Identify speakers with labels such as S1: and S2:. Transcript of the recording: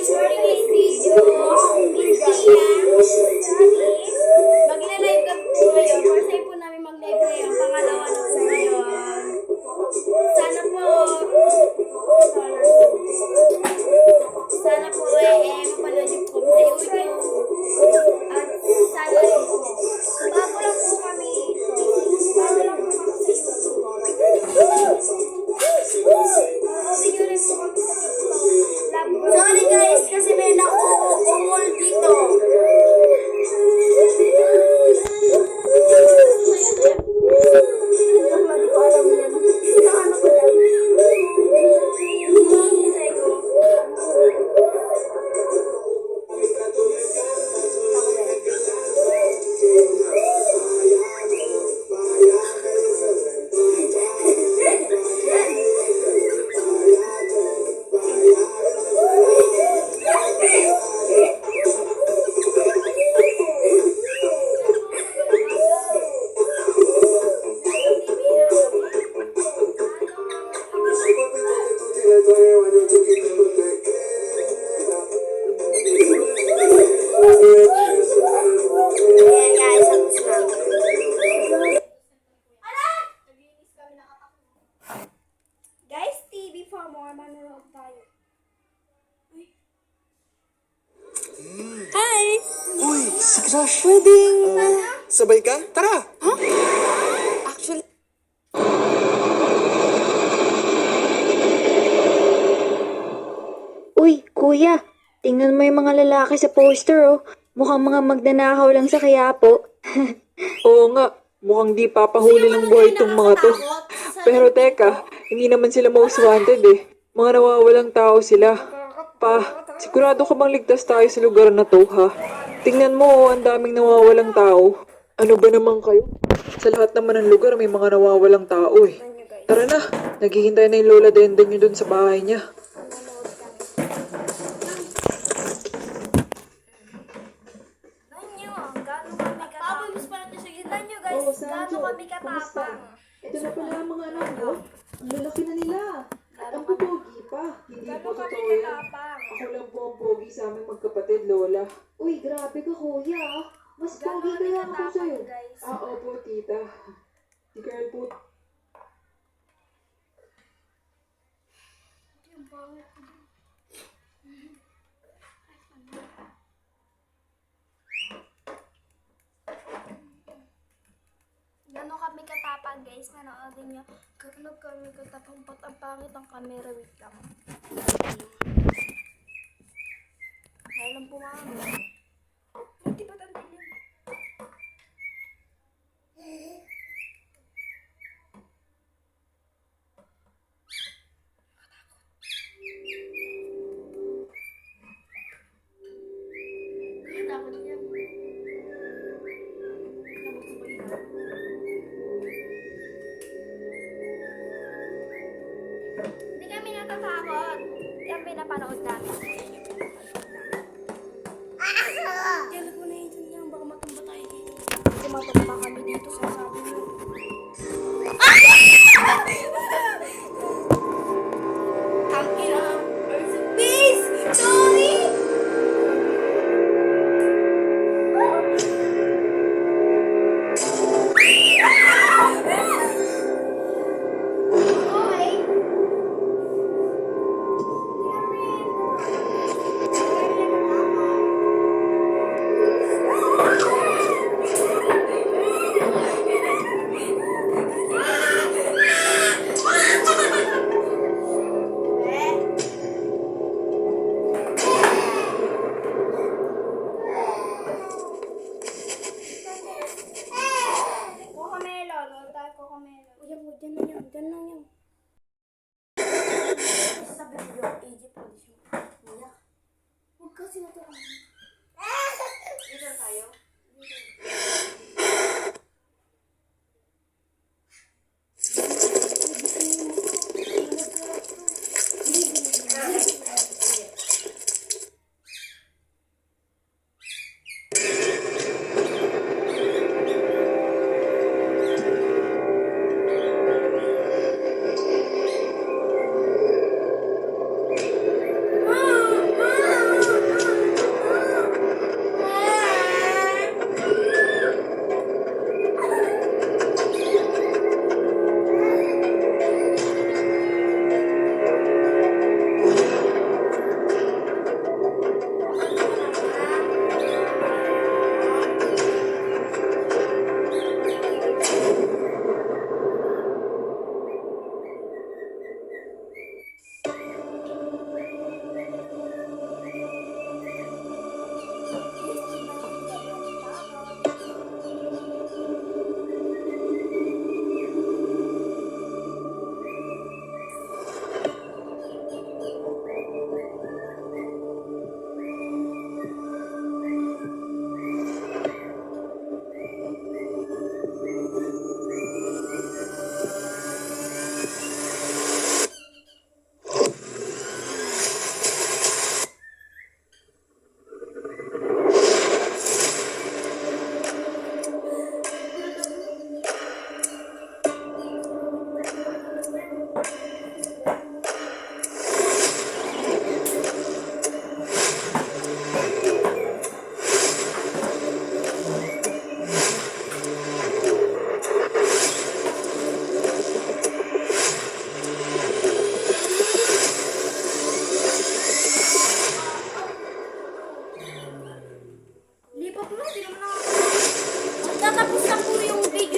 S1: guys for today's video. Miss Tia, magla-live ka po ngayon. First time po namin mag-live ngayon. Pangalawa na po ngayon. Sana po, mapanood yung po sa YouTube. At sana rin po. Bago lang po kami sa YouTube. Panoodin nyo rin po kami sa TikTok. Sorry guys, kasi may nakuumol dito. Guys, TV for more, manonood tayo.
S2: Hi!
S3: Uy, si Crush!
S2: Pwedeng...
S3: Sabay ka? Tara!
S2: Actually...
S4: Uy, kuya, tingnan mo yung mga lalaki sa poster, oh. Mukhang mga magnanakaw lang sa Quiapo.
S5: Oo nga, mukhang di papahuli ng buhay itong mga to. Pero teka, hindi naman sila most wanted eh. Mga nawawalang tao sila. Pa, sigurado ka bang ligtas tayo sa lugar na to, ha? Tingnan mo, oh, ang daming nawawalang tao. Ano ba naman kayo? Sa lahat naman ng lugar may mga nawawalang tao eh. Tara na, naghihintay na yung Lola Dendeng nyo dun sa bahay niya.
S1: Gaano kami katapang.
S5: Ito na pala ang mga anak mo. Ang lalaki na nila. At ang pogi pa. Hindi po totoo yan. Ako lang po ang pogi sa aming magkapatid, Lola.
S4: Uy, grabe ka, kuya, ah. Mas pogi kaya ako sa'yo.
S5: Opo, tita. Si Carl po.
S1: Gano'n kami katapang guys, manoodin nyo. Gano'n kami katapang, ba't ang pangit ang camera, wait lang. Dahil lang pumangit. Hindi ba't ang dilim? Takot yan. Hindi kami natatakot. Yan pinapanood namin. Kailan ko na yun niya. Baka matumba tayo dito. Kasi matumba kami dito sa sabi mo. Ang ina. Peace! Sorry! Diyan lang yan. Sabi ko yung Egypt po siya. Iyak. Huwag kasi natuwa. Dito tayo? pa pala, hindi naman nakakatawa. Magtatapos na po yung video